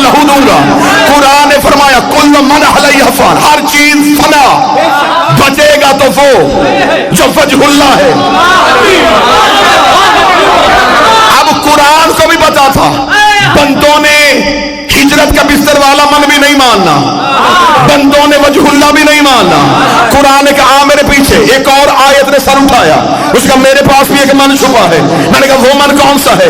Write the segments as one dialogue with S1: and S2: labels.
S1: لہو دوں گا. قرآن نے فرمایا کل من علیہ فان، ہر چیز فنا، بچے گا تو وہ جو وجہ اللہ ہے. اب قرآن کو بھی پتا تھا بندوں نے ہجرت کا بستر والا من بھی نہیں ماننا، بندوں نے وجہ اللہ بھی نہیں ماننا. قرآن نے کہا میرے پیچھے ایک اور آیت نے سر اٹھایا، اس کا میرے پاس بھی ایک من چھپا ہے. میں نے کہا وہ من کون سا ہے؟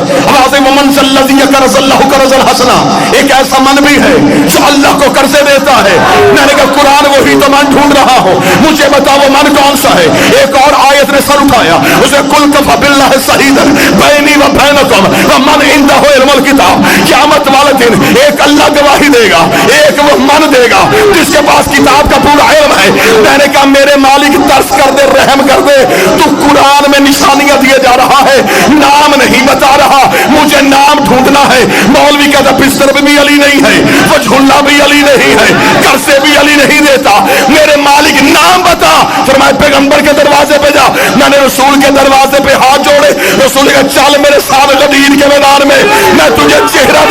S1: ومن الذی یقرض اللہ قرضا حسنا، ایک ایسا من بھی ہے جو اللہ کو قرضے دیتا ہے. میں نے کہا قرآن وہی تو من ڈھونڈ رہا ہوں، مجھے بتا وہ من کون سا ہے. ایک اور آیت نے سر اٹھایا، اسے کل کفی باللہ شہیدا بینی و بینکم ومن عندہ علم الکتاب. قیامت والے دن ایک اللہ گواہی دے گا، ایک وہ من دے گا جس کے پاس کتاب کا پورا علم ہے. میں نے کہا میرے مالک ترس کر دے، رحم کر دے، تو قرآن میں نشانیاں دیے جا رہا ہے، نام نہیں بتا رہا، مجھے نام ڈھونڈنا ہے. مولوی کہتا بستر بھی علی نہیں ہے، وجہ اللہ بھی علی نہیں ہے، قرضے بھی علی نہیں دیتا. میرے مالک نام بتا. فرمایا پیغمبر کے دروازے پہ جا. میں نے رسول کے دروازے پہ ہاتھ جوڑے، رسول نے کہا چل میرے ساتھ غدیر کے میدان میں، میں تجھے چہرہ